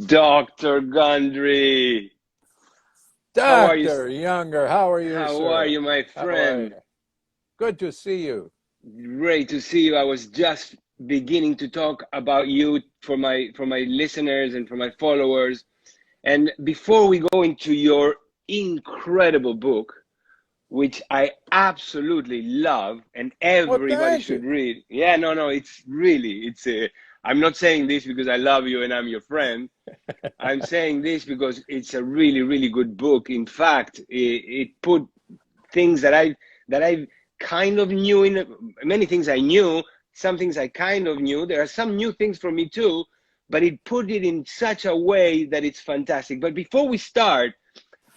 Dr. Gundry, how are you? Dr. Younger, how are you, How are sir? you, my How are friend? you? Good to see you. Great to see you. I was just beginning to talk about you for my listeners and for my followers. And before we go into your incredible book, which I absolutely love and Well, everybody thank should you. read. Yeah, no, it's really, it's a, I'm not saying this because I love you and I'm your friend. I'm saying this because it's a really, really good book. In fact, it put things that I kind of knew in many things I knew, some things I kind of knew. There are some new things for me too, but it put it in such a way that it's fantastic. But before we start,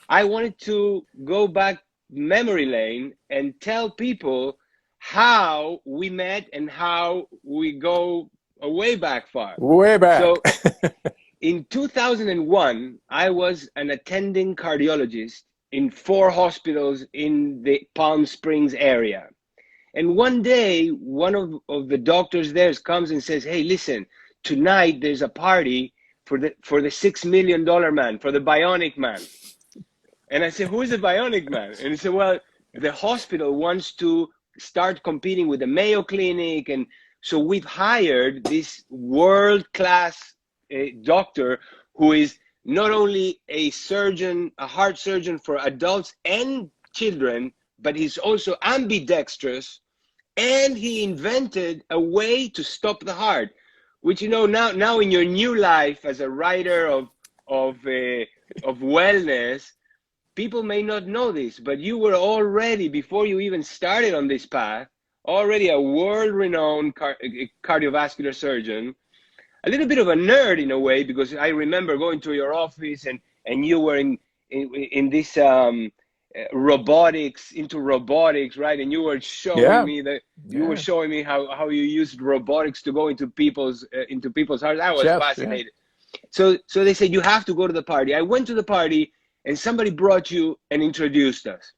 I wanted to go back memory lane and tell people how we met and how we go way back far. Way back. So in 2001, I was an attending cardiologist in 4 hospitals in the Palm Springs area. And one day, one of the doctors there comes and says, "Hey, listen, tonight there's a party for the $6 million man, for the bionic man." And I said, "Who is the bionic man?" And he said, "Well, the hospital wants to start competing with the Mayo Clinic. And so we've hired this world class doctor who is not only a surgeon, a heart surgeon for adults and children, but he's also ambidextrous. And he invented a way to stop the heart, which, now in your new life as a writer of wellness, people may not know this, but you were already, before you even started on this path, already a world-renowned cardiovascular surgeon, a little bit of a nerd in a way, because I remember going to your office and you were in this robotics, right? And you were showing Yeah, me that you were yeah. showing me how you used robotics to go into people's hearts. I was Chefs, yeah. fascinated. So they said, you have to go to the party. I went to the party and somebody brought you and introduced us.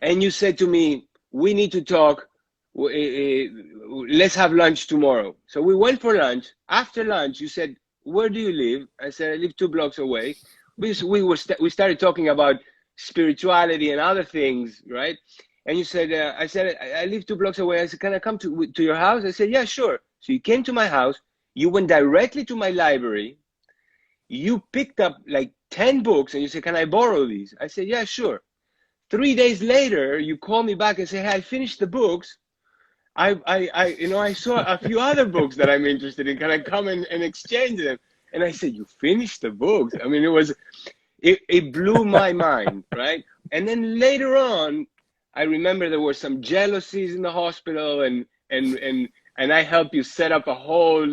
And you said to me, we need to talk. Let's have lunch tomorrow. So we went for lunch. After lunch, you said, where do you live? I said, I live 2 blocks away. We started talking about spirituality and other things, right? And you said, I said, I live 2 blocks away. I said, can I come to your house? I said, yeah, sure. So you came to my house. You went directly to my library. You picked up like 10 books and you said, can I borrow these? I said, yeah, sure. 3 days later, you call me back and say, hey, I finished the books. I saw a few other books that I'm interested in. Can I come and exchange them? And I said, you finished the books? I mean, it blew my mind, right? And then later on, I remember there were some jealousies in the hospital, and I helped you set up a whole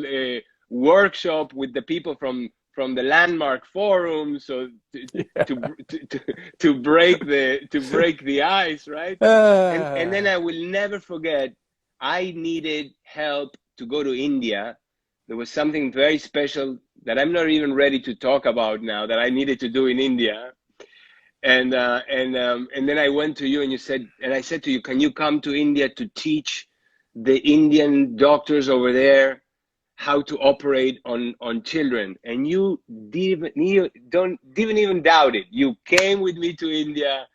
workshop with the people from the landmark forum, so Yeah. to to break the ice, right? And then I Ah, will never forget, I needed help to go to India. There was something very special that I'm not even ready to talk about now that I needed to do in India. And then I went to you and I said to you, can you come to India to teach the Indian doctors over there how to operate on children? And didn't even doubt it. You came with me to India.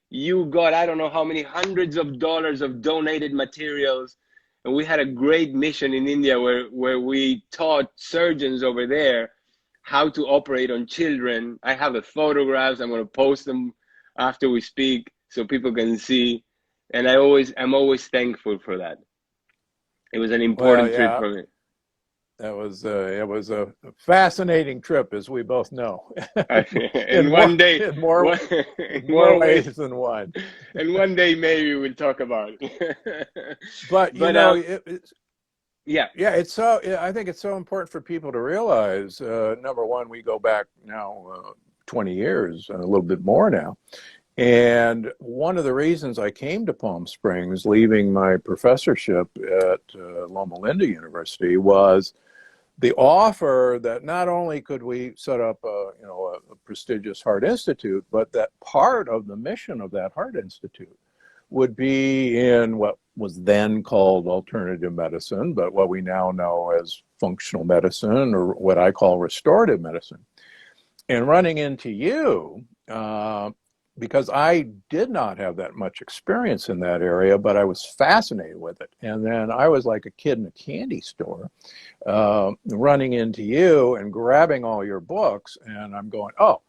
You got, I don't know how many hundreds of dollars of donated materials. And we had a great mission in India where we taught surgeons over there how to operate on children. I have the photographs. I'm going to post them after we speak so people can see. And I'm always thankful for that. It was an well, important trip yeah. for me. It was a fascinating trip, as we both know, And one day, in one, in in more more ways, ways than one. and one day maybe we'll talk about it. But But yeah, yeah, I think it's so important for people to realize. Number one, we go back now 20 years, a little bit more now. And one of the reasons I came to Palm Springs, leaving my professorship at Loma Linda University, was the offer that not only could we set up a prestigious heart institute, but that part of the mission of that heart institute would be in what was then called alternative medicine, but what we now know as functional medicine, or what I call restorative medicine. And running into you, because I did not have that much experience in that area, but I was fascinated with it. And then I was like a kid in a candy store, running into you and grabbing all your books, and I'm going, oh,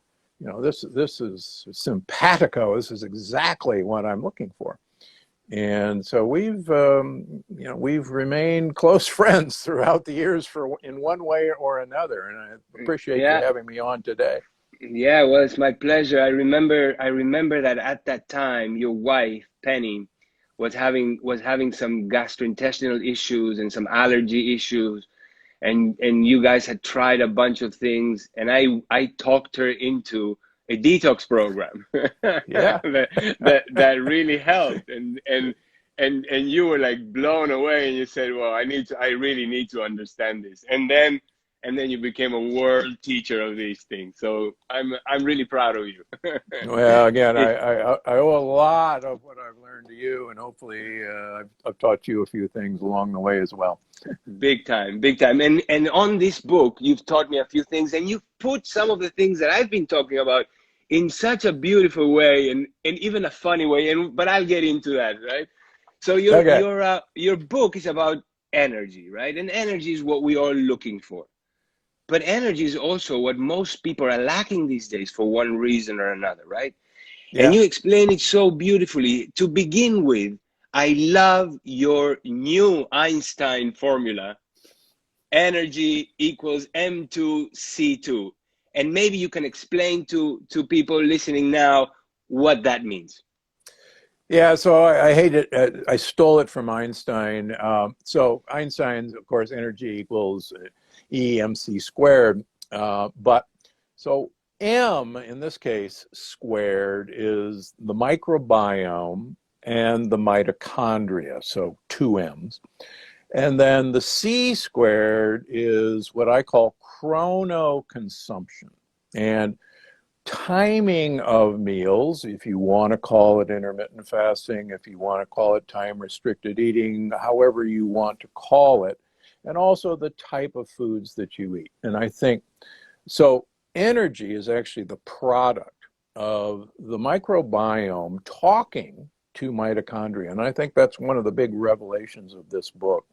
this is simpatico. This is exactly what I'm looking for. And so we've remained close friends throughout the years in one way or another. And I appreciate you having me on today. Yeah, well, it's my pleasure. I remember that at that time, your wife, Penny, was having some gastrointestinal issues and some allergy issues, and you guys had tried a bunch of things, and I talked her into a detox program Yeah. that really helped, and you were like blown away, and you said, well, I really need to understand this, and then you became a world teacher of these things. So I'm really proud of you. Well, again, I owe a lot of what I've learned to you, and hopefully I've taught you a few things along the way as well. Big time, big time. And on this book, you've taught me a few things, and you've put some of the things that I've been talking about in such a beautiful way, and even a funny way. But I'll get into that, right? So your book is about energy, right? And energy is what we're all looking for. But energy is also what most people are lacking these days for one reason or another, right? Yeah. And you explain it so beautifully. To begin with, I love your new Einstein formula, energy equals M2C2. And maybe you can explain to people listening now what that means. Yeah, so I hate it. I stole it from Einstein. So Einstein's, of course, energy equals EMC squared. But so M, in this case, squared is the microbiome and the mitochondria, so two M's. And then the C squared is what I call chronoconsumption. And timing of meals, if you want to call it intermittent fasting, if you want to call it time-restricted eating, however you want to call it, and also the type of foods that you eat. And I think, so energy is actually the product of the microbiome talking to mitochondria. And I think that's one of the big revelations of this book,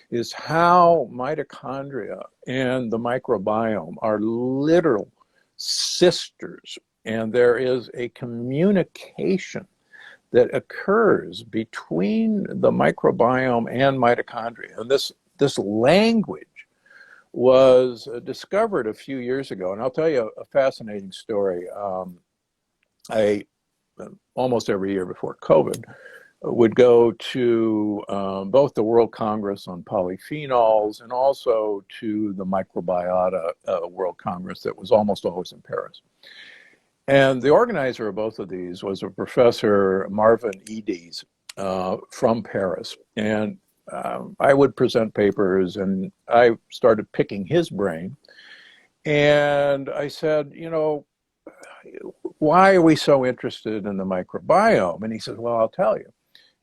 is how mitochondria and the microbiome are literal sisters, and there is a communication that occurs between the microbiome and mitochondria. And this language was discovered a few years ago. And I'll tell you a fascinating story. I almost every year before COVID would go to both the World Congress on Polyphenols and also to the Microbiota World Congress that was almost always in Paris. And the organizer of both of these was a Professor Marvin Edes from Paris. And I would present papers, and I started picking his brain. And I said, why are we so interested in the microbiome? And he says, well, I'll tell you.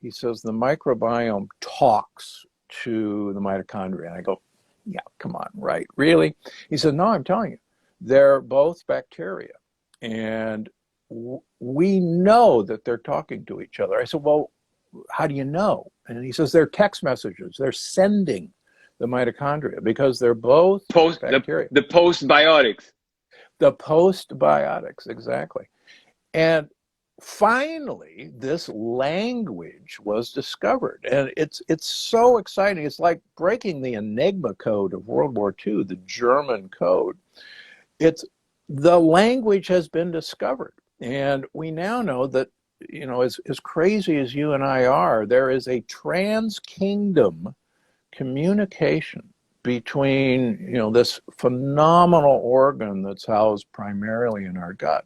He says, the microbiome talks to the mitochondria. And I go, yeah, come on, right? Really? He said, no, I'm telling you, they're both bacteria. And we know that they're talking to each other. I said, well, how do you know? And he says, they're text messages. They're sending the mitochondria because they're both bacteria. The postbiotics. The postbiotics, exactly. And finally, this language was discovered, and it's so exciting. It's like breaking the Enigma code of World War II, the German code. The language has been discovered, and we now know that, as crazy as you and I are, there is a trans-kingdom communication between, this phenomenal organ that's housed primarily in our gut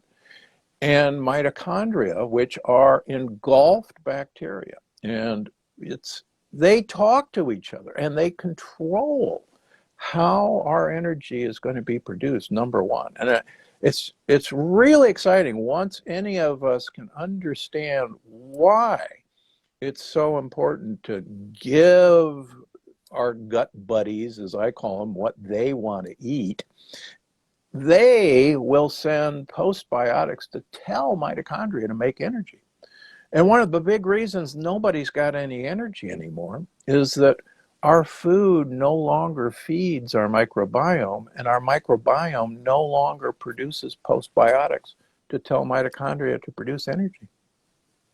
and mitochondria, which are engulfed bacteria. And they talk to each other, and they control how our energy is going to be produced, number one. And it's really exciting once any of us can understand why it's so important to give our gut buddies, as I call them, what they want to eat. They will send postbiotics to tell mitochondria to make energy. And one of the big reasons nobody's got any energy anymore is that our food no longer feeds our microbiome, and our microbiome no longer produces postbiotics to tell mitochondria to produce energy.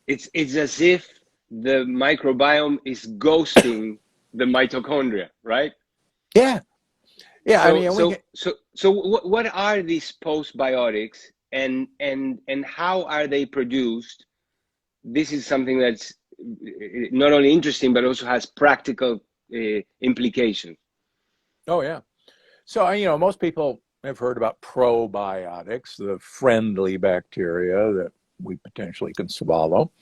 It's as if the microbiome is ghosting the mitochondria, right? Yeah. Yeah, I So mean, we so can, so so what are these postbiotics, and how are they produced? This is something that's not only interesting but also has practical implications. oh yeah. So, most people have heard about probiotics, the friendly bacteria that we potentially can swallow.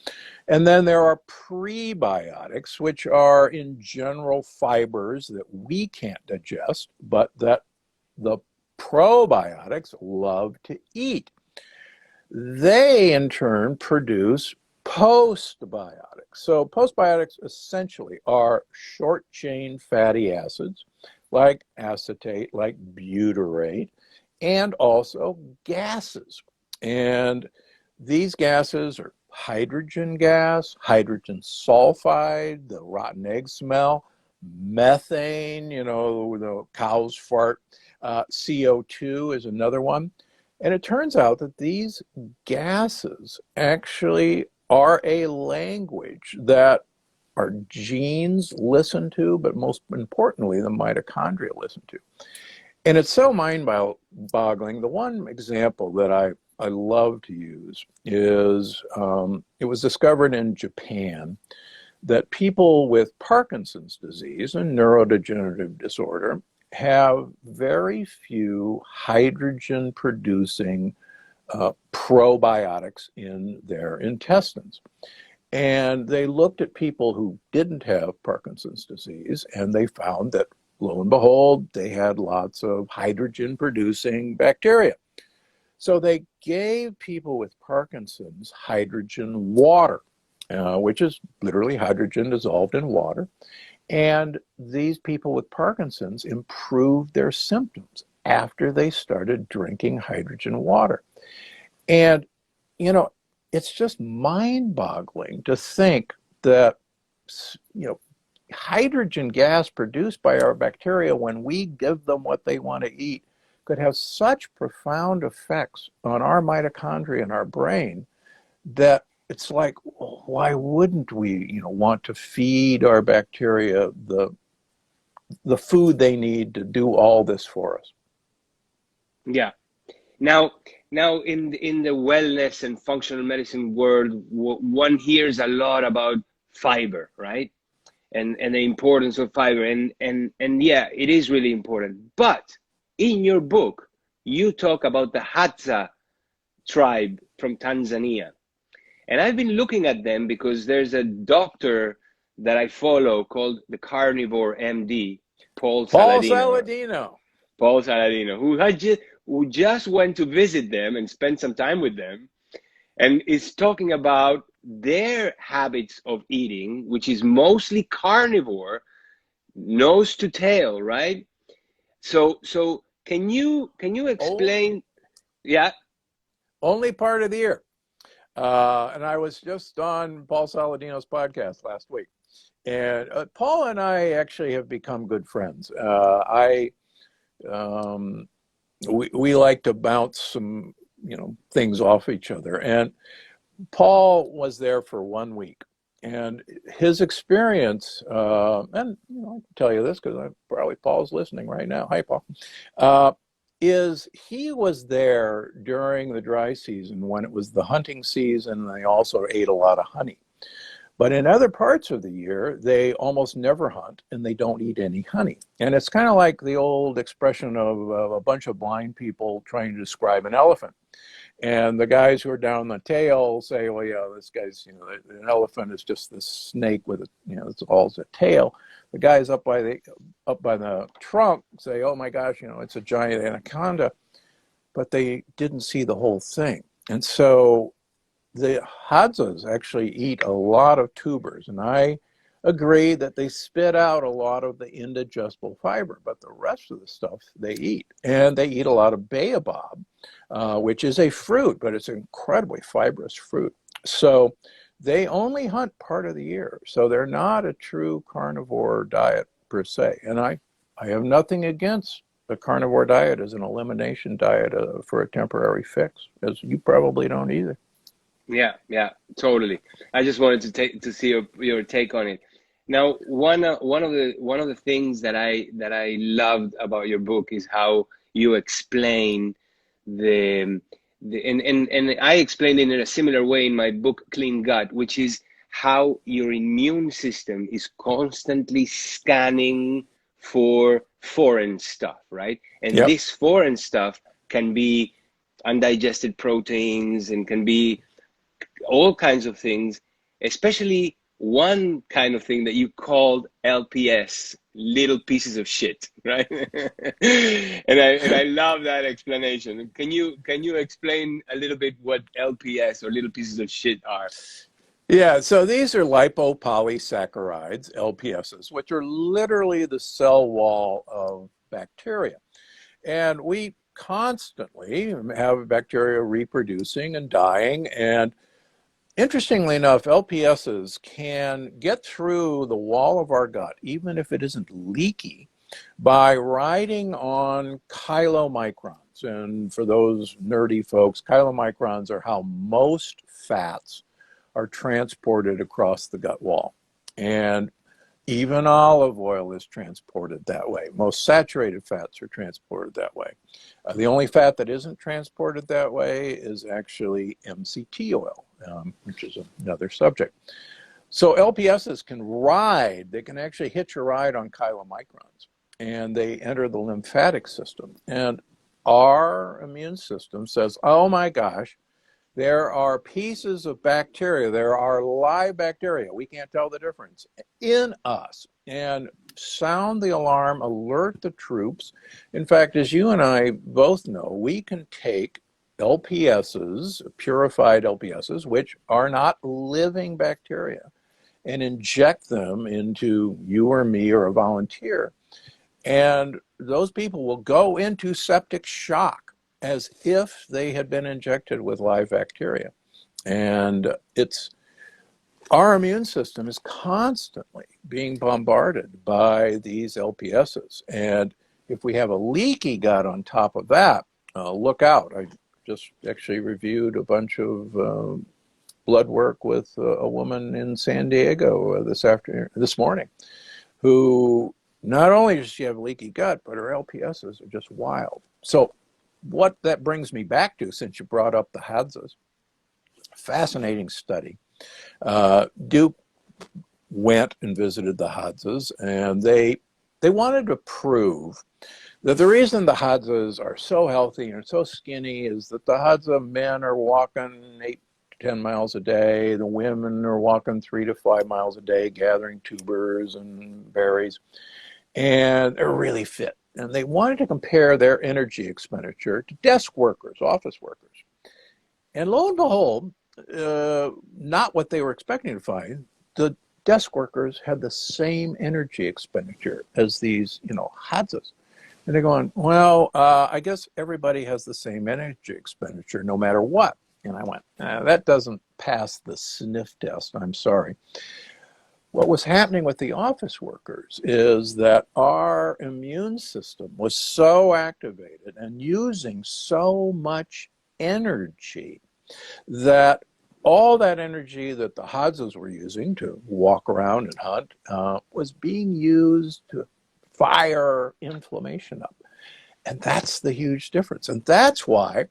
And then there are prebiotics, which are in general fibers that we can't digest, but that the probiotics love to eat. They, in turn, produce postbiotics. So, postbiotics essentially are short chain fatty acids like acetate, like butyrate, and also gases. And these gases are hydrogen gas, hydrogen sulfide, the rotten egg smell, methane, the cows fart, CO2 is another one. And it turns out that these gases actually are a language that our genes listen to, but most importantly, the mitochondria listen to. And it's so mind-boggling. The one example that I love to use is it was discovered in Japan that people with Parkinson's disease, a neurodegenerative disorder, have very few hydrogen-producing probiotics in their intestines. And they looked at people who didn't have Parkinson's disease, and they found that, lo and behold, they had lots of hydrogen-producing bacteria. So they gave people with Parkinson's hydrogen water, which is literally hydrogen dissolved in water. And these people with Parkinson's improved their symptoms after they started drinking hydrogen water. And, it's just mind-boggling to think that, hydrogen gas produced by our bacteria when we give them what they want to eat could have such profound effects on our mitochondria and our brain that it's like, well, why wouldn't we, want to feed our bacteria the food they need to do all this for us? Yeah. Now, in the wellness and functional medicine world, one hears a lot about fiber, right? And the importance of fiber, and yeah, it is really important. But in your book, you talk about the Hadza tribe from Tanzania, and I've been looking at them because there's a doctor that I follow called the Carnivore MD, Paul Saladino. who just went to visit them and spend some time with them, and is talking about their habits of eating, which is mostly carnivore, nose to tail, right? So can you explain? Yeah. Only part of the year. And I was just on Paul Saladino's podcast last week. And Paul and I actually have become good friends. We like to bounce some, things off each other. And Paul was there for 1 week. And his experience, and I can tell you this because probably Paul's listening right now. Hi, Paul. Is he was there during the dry season when it was the hunting season, and they also ate a lot of honey. But in other parts of the year, they almost never hunt and they don't eat any honey. And it's kind of like the old expression of a bunch of blind people trying to describe an elephant. And the guys who are down the tail say, well, yeah, this guy's, an elephant is just this snake with it's all a tail. The guys up by the trunk say, oh my gosh, it's a giant anaconda, but they didn't see the whole thing. And so the Hadzas actually eat a lot of tubers, and I agree that they spit out a lot of the indigestible fiber, but the rest of the stuff they eat. And they eat a lot of baobab, which is a fruit, but it's an incredibly fibrous fruit. So they only hunt part of the year. So they're not a true carnivore diet per se. And I have nothing against the carnivore diet as an elimination diet for a temporary fix, as you probably don't either. Yeah, yeah, totally. I just wanted to see your take on it. Now, one of the things that I loved about your book is how you explain the and I explained it in a similar way in my book Clean Gut, which is how your immune system is constantly scanning for foreign stuff, right? And Yep. this foreign stuff can be undigested proteins and can be all kinds of things, especially one kind of thing that you called LPS, little pieces of shit, right? and I love that explanation. Can you explain a little bit what LPS or little pieces of shit are? Yeah, so these are lipopolysaccharides, LPSs, which are literally the cell wall of bacteria. And we constantly have bacteria reproducing and dying. And interestingly enough, LPSs can get through the wall of our gut, even if it isn't leaky, by riding on chylomicrons. And for those nerdy folks, chylomicrons are how most fats are transported across the gut wall. And even olive oil is transported that way. Most saturated fats are transported that way. The only fat that isn't transported that way is actually MCT oil, which is another subject. So LPSs can ride, they can actually hitch a ride on chylomicrons, and they enter the lymphatic system. And our immune system says, oh my gosh, there are pieces of bacteria, there are live bacteria, we can't tell the difference, in us. And sound the alarm, alert the troops. In fact, as you and I both know, we can take LPSs, purified LPSs, which are not living bacteria, and inject them into you or me or a volunteer. And those people will go into septic shock as if they had been injected with live bacteria. And it's our immune system is constantly being bombarded by these LPSs. And if we have a leaky gut on top of that, look out. I just actually reviewed a bunch of blood work with a woman in San Diego this morning, who not only does she have leaky gut, but her LPSs are just wild. So what that brings me back to, since you brought up the Hadzas, fascinating study. Duke went and visited the Hadzas, and they wanted to prove that the reason the Hadzas are so healthy and so skinny is that the Hadza men are walking 8 to 10 miles a day. The women are walking 3 to 5 miles a day, gathering tubers and berries, and they're really fit. And they wanted to compare their energy expenditure to desk workers, office workers. And lo and behold, not what they were expecting to find, the desk workers had the same energy expenditure as these, Hadzas. And they're going, well, I guess everybody has the same energy expenditure no matter what. And I went, that doesn't pass the sniff test, I'm sorry. What was happening with the office workers is that our immune system was so activated and using so much energy that all that energy that the Hadzas were using to walk around and hunt was being used to fire inflammation up. And that's the huge difference. And that's why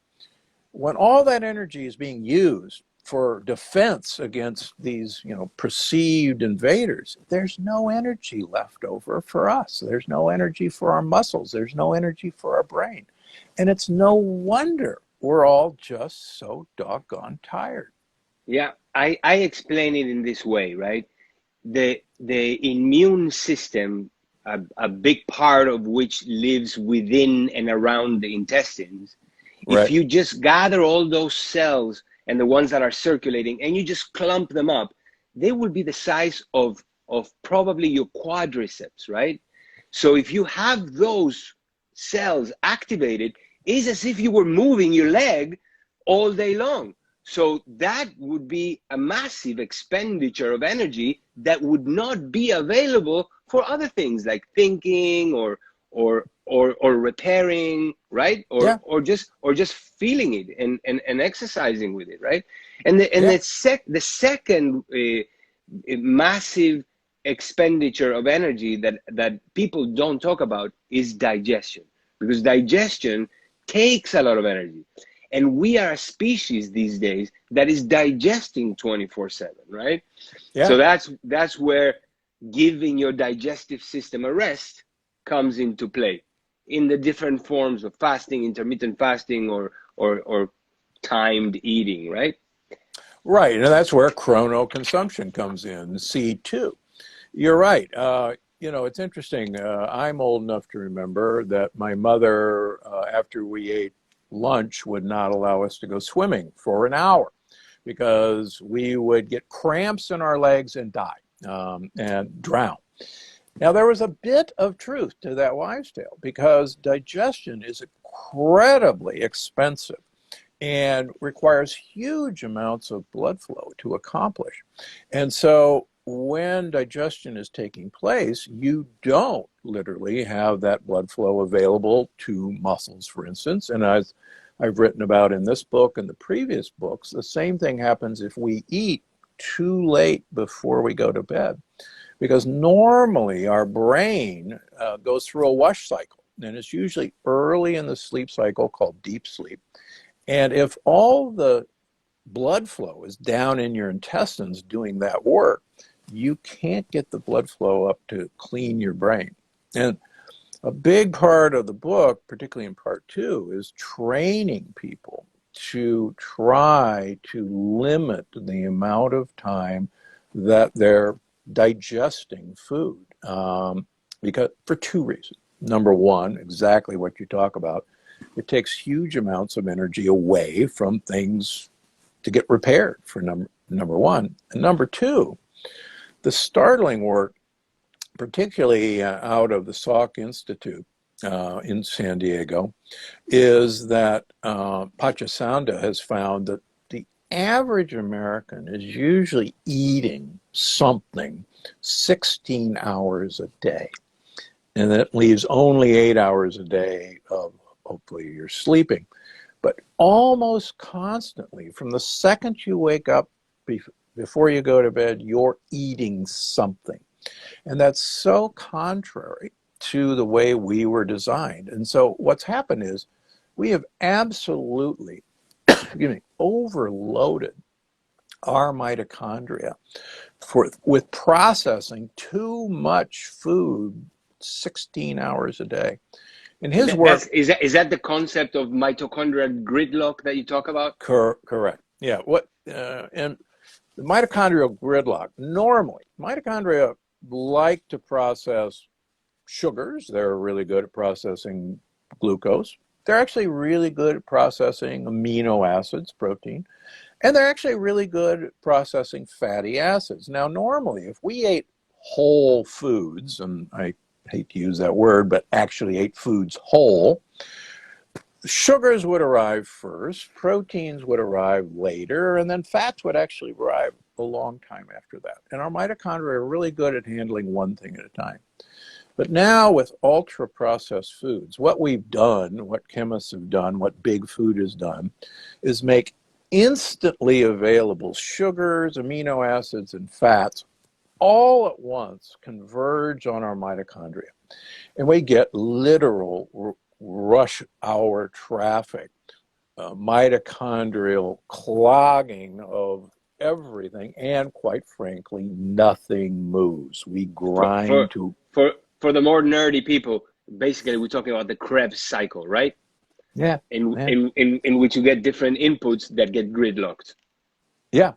when all that energy is being used for defense against these, perceived invaders, there's no energy left over for us. There's no energy for our muscles. There's no energy for our brain. And it's no wonder we're all just so doggone tired. Yeah, I explain it in this way, right? The immune system, a big part of which lives within and around the intestines. If Right. you just gather all those cells and the ones that are circulating, and you just clump them up, they will be the size of probably your quadriceps, right? So if you have those cells activated, it's as if you were moving your leg all day long. So that would be a massive expenditure of energy that would not be available for other things like thinking or repairing, right? Yeah. Or just feeling it and exercising with it, right? And Yeah. the second massive expenditure of energy that people don't talk about is digestion, because digestion takes a lot of energy. And we are a species these days that is digesting 24/7, right? So Yeah. that's where giving your digestive system a rest comes into play in the different forms of fasting, intermittent fasting, or timed eating, right? Right. And that's where chronoconsumption comes in, C2. You're right. It's interesting. I'm old enough to remember that my mother, after we ate lunch, would not allow us to go swimming for an hour because we would get cramps in our legs and die and drown. Now, there was a bit of truth to that wives' tale because digestion is incredibly expensive and requires huge amounts of blood flow to accomplish. And so when digestion is taking place, you don't literally have that blood flow available to muscles, for instance. And as I've written about in this book and the previous books, the same thing happens if we eat too late before we go to bed. Because normally our brain goes through a wash cycle, and it's usually early in the sleep cycle called deep sleep. And if all the blood flow is down in your intestines doing that work, you can't get the blood flow up to clean your brain. And a big part of the book, particularly in part 2, is training people to try to limit the amount of time that they're digesting food, because for 2 reasons. Number one, exactly what you talk about, it takes huge amounts of energy away from things to get repaired, for number one. And number two, the startling work, particularly out of the Salk Institute in San Diego, is that Pachasanda has found that the average American is usually eating something 16 hours a day. And that leaves only 8 hours a day of hopefully you're sleeping. But almost constantly, from the second you wake up before you go to bed, you're eating something. And that's so contrary to the way we were designed. And so what's happened is we have absolutely overloaded our mitochondria with processing too much food 16 hours a day. In his work, is that the concept of mitochondrial gridlock that you talk about? Correct. Yeah. And the mitochondrial gridlock, normally, mitochondria like to process sugars. They're really good at processing glucose. They're actually really good at processing amino acids, protein. And they're actually really good at processing fatty acids. Now, normally, if we ate whole foods, and I hate to use that word, but actually ate foods whole, sugars would arrive first, proteins would arrive later, and then fats would actually arrive a long time after that. And our mitochondria are really good at handling one thing at a time. But now with ultra-processed foods, what we've done, what chemists have done, what big food has done, is make instantly available sugars, amino acids, and fats all at once converge on our mitochondria. And we get literal rush hour traffic, mitochondrial clogging of everything, and quite frankly, nothing moves. We grind For the more nerdy people, basically we're talking about the Krebs cycle, right? Yeah. In which you get different inputs that get gridlocked. Yeah.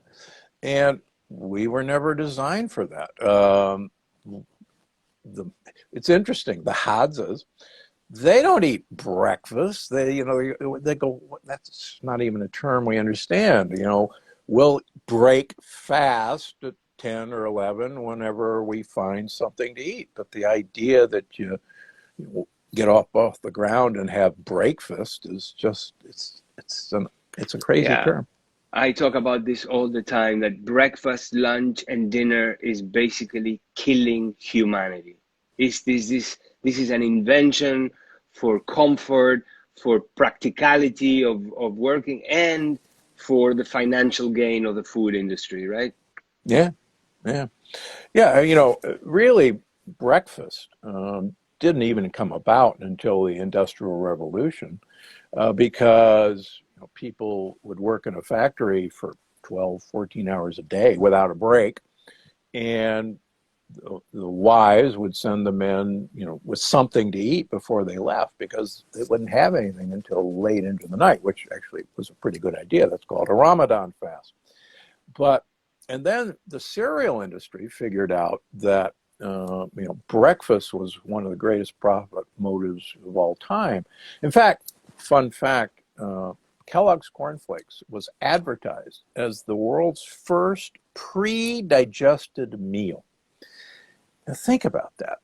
And we were never designed for that. It's interesting. The Hadzas, they don't eat breakfast. They go, that's not even a term we understand. We'll break fast at 10 or 11 whenever we find something to eat. But the idea that you get off the ground and have breakfast is just, it's a crazy Yeah. term. I talk about this all the time, that breakfast, lunch, and dinner is basically killing humanity. This is an invention for comfort, for practicality of working, and for the financial gain of the food industry, right? Yeah, yeah. Yeah, really, breakfast didn't even come about until the Industrial Revolution, because people would work in a factory for 12, 14 hours a day without a break. And the wives would send the men, with something to eat before they left, because they wouldn't have anything until late into the night, which actually was a pretty good idea. That's called a Ramadan fast. And then the cereal industry figured out that breakfast was one of the greatest profit motives of all time. In fact, fun fact, Kellogg's Corn Flakes was advertised as the world's first pre-digested meal. Now think about that.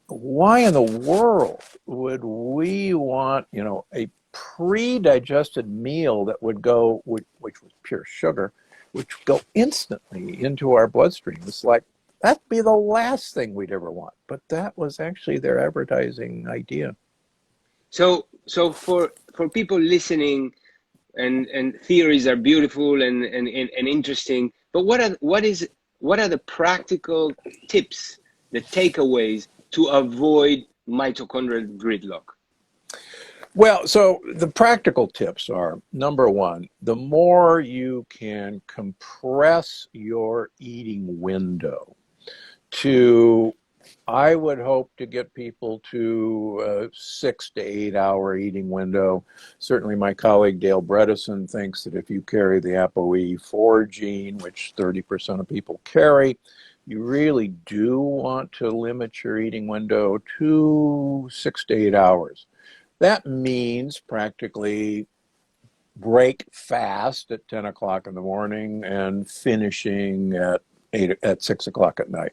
Why in the world would we want, a pre-digested meal that would go, which was pure sugar, which would go instantly into our bloodstream? It's like, that'd be the last thing we'd ever want. But that was actually their advertising idea. So for people listening, and theories are beautiful and interesting, but what are the practical tips, the takeaways to avoid mitochondrial gridlock? Well, so the practical tips are, number one, the more you can compress your eating window to, I would hope to get people to a 6 to 8 hour eating window. Certainly my colleague Dale Bredesen thinks that if you carry the ApoE4 gene, which 30% of people carry, you really do want to limit your eating window to 6 to 8 hours. That means practically break fast at 10 o'clock in the morning and finishing at 6 o'clock at night.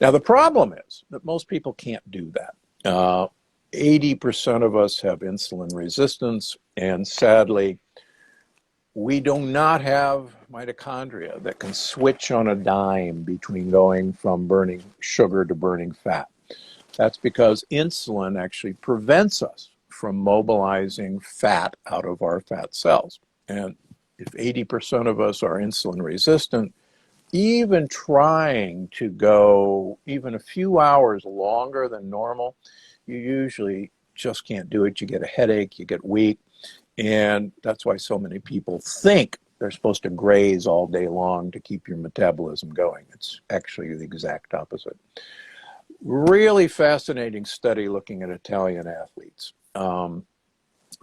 Now, the problem is that most people can't do that. 80% of us have insulin resistance, and sadly, we do not have mitochondria that can switch on a dime between going from burning sugar to burning fat. That's because insulin actually prevents us from mobilizing fat out of our fat cells. And if 80% of us are insulin resistant, even trying to go even a few hours longer than normal, you usually just can't do it. You get a headache, you get weak, and that's why so many people think they're supposed to graze all day long to keep your metabolism going. It's actually the exact opposite. Really fascinating study looking at Italian athletes.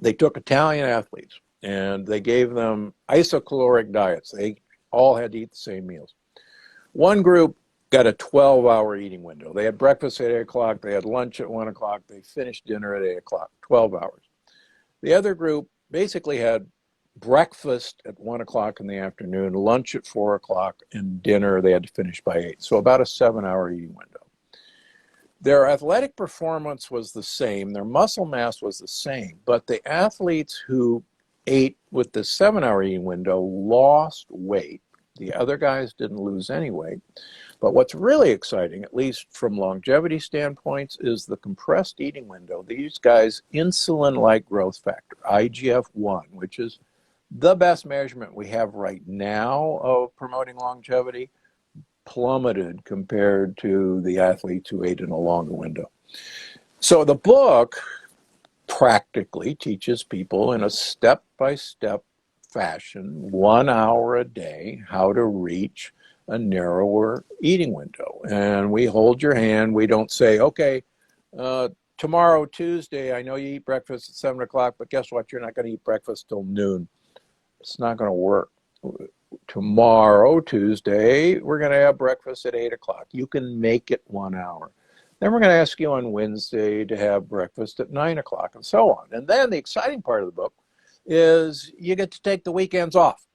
They took Italian athletes and they gave them isocaloric diets. They all had to eat the same meals. One group got a 12-hour eating window. They had breakfast at 8 o'clock, they had lunch at 1 o'clock, they finished dinner at 8 o'clock, 12 hours. The other group basically had breakfast at 1 o'clock in the afternoon, lunch at 4 o'clock, and dinner they had to finish by 8. So about a 7-hour eating window. Their athletic performance was the same, their muscle mass was the same, but the athletes who ate with the 7-hour eating window lost weight. The other guys didn't lose any weight. But what's really exciting, at least from longevity standpoints, is the compressed eating window. These guys, insulin-like growth factor, IGF-1, which is the best measurement we have right now of promoting longevity, plummeted compared to the athletes who ate in a longer window. So the book practically teaches people in a step-by-step fashion, 1 hour a day, how to reach a narrower eating window. And we hold your hand. We don't say, okay, tomorrow, Tuesday, I know you eat breakfast at 7 o'clock, but guess what? You're not going to eat breakfast till noon. It's not going to work. Tomorrow, Tuesday, we're going to have breakfast at 8 o'clock. You can make it 1 hour. Then we're going to ask you on Wednesday to have breakfast at 9 o'clock and so on. And then the exciting part of the book is you get to take the weekends off.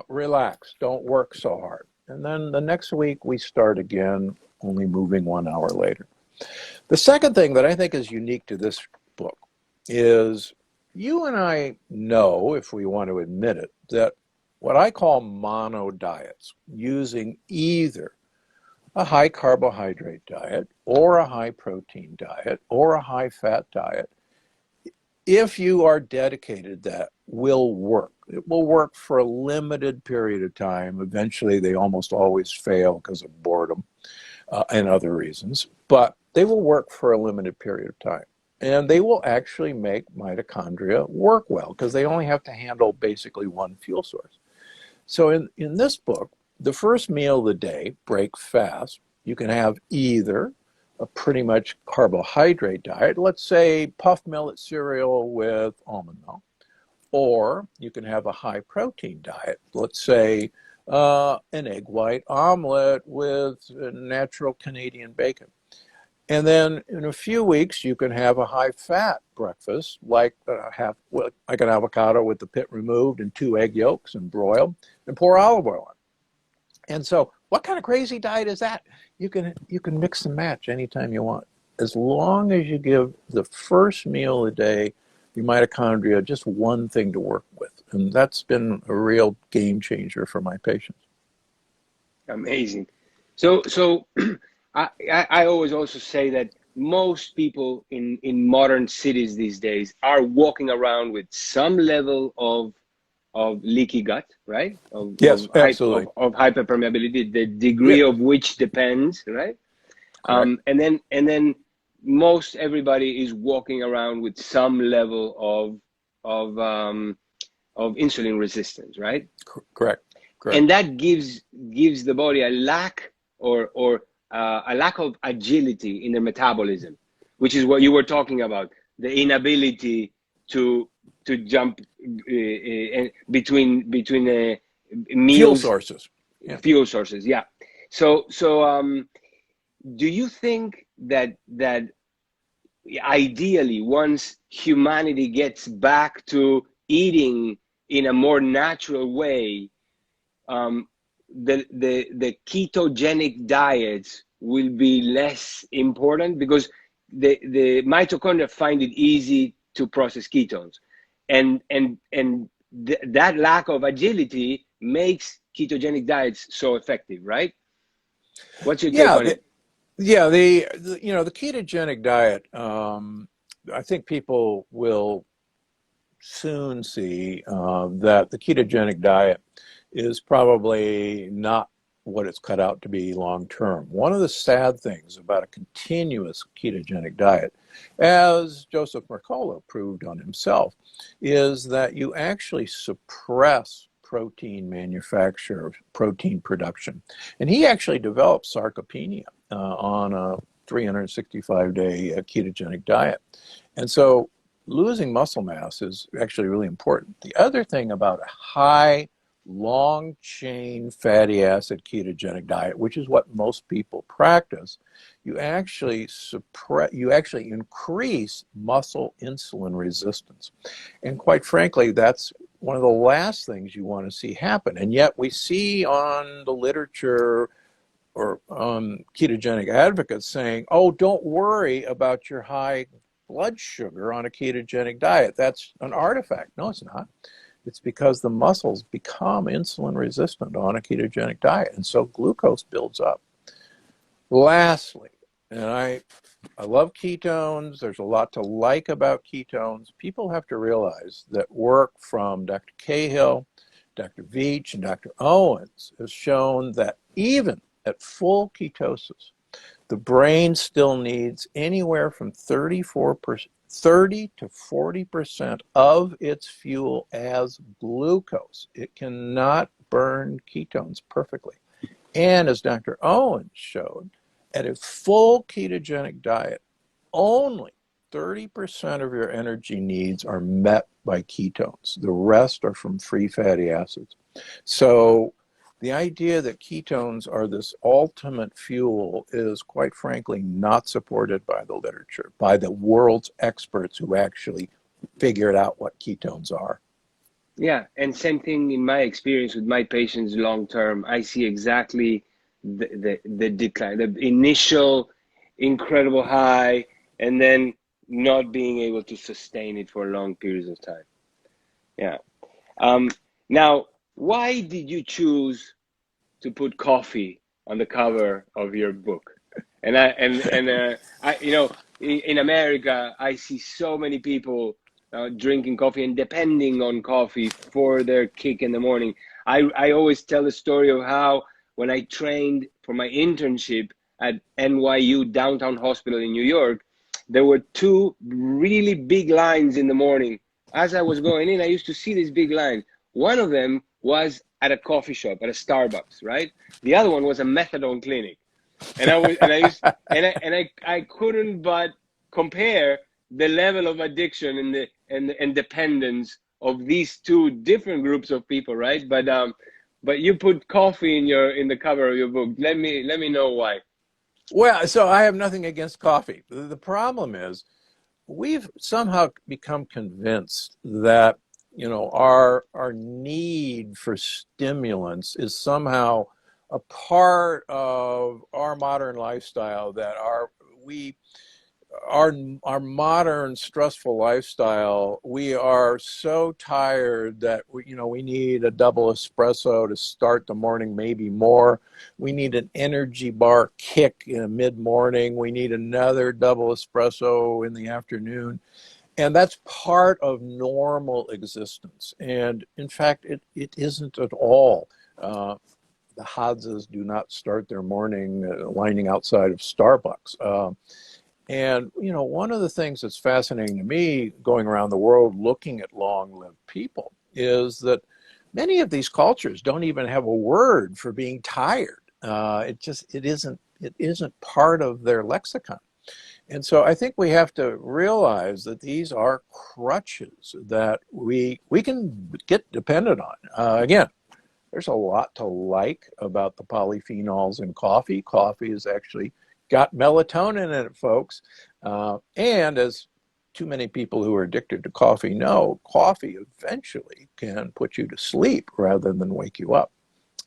Relax, don't work so hard. And then the next week we start again, only moving 1 hour later. The second thing that I think is unique to this book is you and I know, if we want to admit it, that what I call mono diets, using either a high carbohydrate diet or a high protein diet or a high fat diet, if you are dedicated, that will work. It will work for a limited period of time. Eventually, they almost always fail because of boredom and other reasons, but they will work for a limited period of time. And they will actually make mitochondria work well because they only have to handle basically one fuel source. So in this book, the first meal of the day, break fast, you can have either a pretty much carbohydrate diet, let's say puff millet cereal with almond milk, or you can have a high protein diet, let's say an egg white omelet with natural Canadian bacon. And then in a few weeks, you can have a high-fat breakfast, like like an avocado with the pit removed and 2 egg yolks and broiled, and pour olive oil on. And so, what kind of crazy diet is that? You can mix and match anytime you want, as long as you give the first meal of the day, your mitochondria, just one thing to work with, and that's been a real game changer for my patients. Amazing. So I always also say that most people in modern cities these days are walking around with some level of leaky gut, right? Yes, absolutely. Of hyperpermeability, the degree of which depends, right? And then most everybody is walking around with some level of insulin resistance, right? Correct. And that gives the body a lack a lack of agility in the metabolism, which is what you were talking about, the inability to jump between meals. Fuel sources, yeah. So do you think that ideally, once humanity gets back to eating in a more natural way, the ketogenic diets will be less important because the mitochondria find it easy to process ketones, and that lack of agility makes ketogenic diets so effective, right? What's your take on it? Yeah, the ketogenic diet, I think people will soon see that the ketogenic diet is probably not what it's cut out to be long term. One of the sad things about a continuous ketogenic diet, as Joseph Mercola proved on himself, is that you actually suppress protein manufacture, protein production. And he actually developed sarcopenia on a 365-day ketogenic diet. And so losing muscle mass is actually really important. The other thing about a high long-chain fatty acid ketogenic diet, which is what most people practice, you actually increase muscle insulin resistance. And quite frankly, that's one of the last things you want to see happen. And yet we see on the literature or ketogenic advocates saying, oh, don't worry about your high blood sugar on a ketogenic diet. That's an artifact. No, it's not. It's because the muscles become insulin resistant on a ketogenic diet, and so glucose builds up. Lastly, and I love ketones. There's a lot to like about ketones. People have to realize that work from Dr. Cahill, Dr. Veach, and Dr. Owens has shown that even at full ketosis, the brain still needs anywhere from 30 to 40% of its fuel as glucose. It cannot burn ketones perfectly. And as Dr. Owens showed, at a full ketogenic diet, only 30% of your energy needs are met by ketones. The rest are from free fatty acids. So the idea that ketones are this ultimate fuel is, quite frankly, not supported by the literature, by the world's experts who actually figured out what ketones are. Yeah, and same thing in my experience with my patients long term. I see exactly the decline, the initial incredible high, and then not being able to sustain it for long periods of time. Yeah. Now, why did you choose to put coffee on the cover of your book? And in America, I see so many people drinking coffee and depending on coffee for their kick in the morning. I always tell the story of how when I trained for my internship at NYU Downtown Hospital in New York, there were two really big lines in the morning. As I was going in, I used to see these big lines. One of them was at a coffee shop, at a Starbucks, right? The other one was a methadone clinic. And I couldn't but compare the level of addiction and dependence of these two different groups of people, right? But you put coffee in the cover of your book. Let me know why. Well, so I have nothing against coffee. The problem is we've somehow become convinced that our need for stimulants is somehow a part of our modern lifestyle, that we our modern stressful lifestyle, we are so tired that we need a double espresso to start the morning, maybe more. We need an energy bar kick in mid-morning. We need another double espresso in the afternoon. And that's part of normal existence. And in fact, it isn't at all. The Hadzas do not start their morning lining outside of Starbucks. And one of the things that's fascinating to me going around the world looking at long-lived people is that many of these cultures don't even have a word for being tired. It isn't part of their lexicon. And so I think we have to realize that these are crutches that we can get dependent on. Again, there's a lot to like about the polyphenols in coffee. Coffee is actually got melatonin in it, folks. And as too many people who are addicted to coffee know, coffee eventually can put you to sleep rather than wake you up.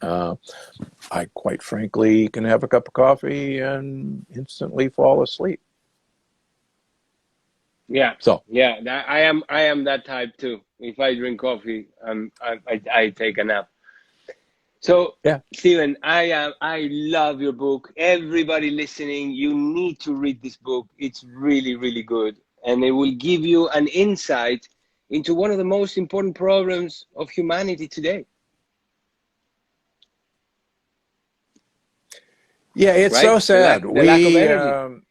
I quite frankly can have a cup of coffee and instantly fall asleep. Yeah, So yeah, I am that type too. If I drink coffee, I take a nap. So, yeah, Stephen, I love your book. Everybody listening, you need to read this book. It's really, really good, and it will give you an insight into one of the most important problems of humanity today. yeah, it's Right? so sad. The lack of energy.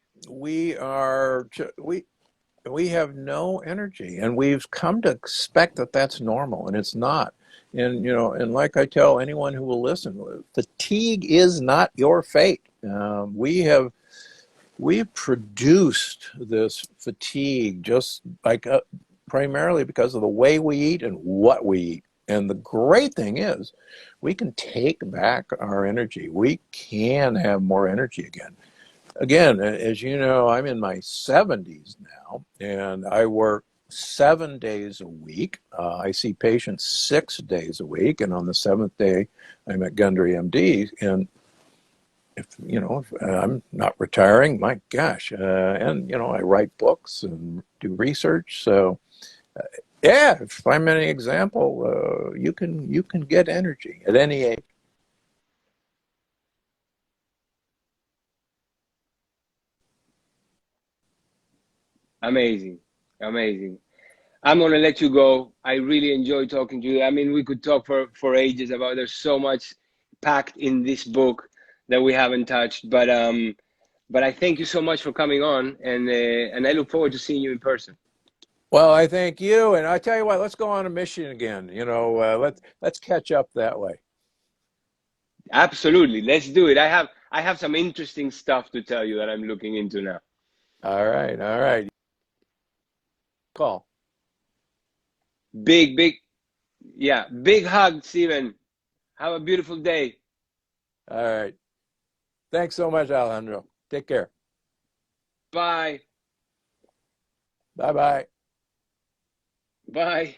We have no energy, and we've come to expect that that's normal, and it's not. And like I tell anyone who will listen, fatigue is not your fate. We've produced this fatigue just like primarily because of the way we eat and what we eat. And the great thing is, we can take back our energy. We can have more energy again. Again, as you know, I'm in my 70s now, and I work 7 days a week. I see patients 6 days a week, and on the seventh day, I'm at Gundry MD. And if I'm not retiring, my gosh, and I write books and do research. So, yeah, if I'm any example, you can get energy at any age. Amazing, amazing. I'm gonna let you go. I really enjoy talking to you. I mean, we could talk for ages about. There's so much packed in this book that we haven't touched, but I thank you so much for coming on, and I look forward to seeing you in person. Well, I thank you, and I tell you what, let's go on a mission again. Let's catch up that way. Absolutely, let's do it. I have some interesting stuff to tell you that I'm looking into now. All right. Call. Big, yeah, big hug, Steven. Have a beautiful day. All right. Thanks so much, Alejandro. Take care. Bye. Bye-bye. Bye.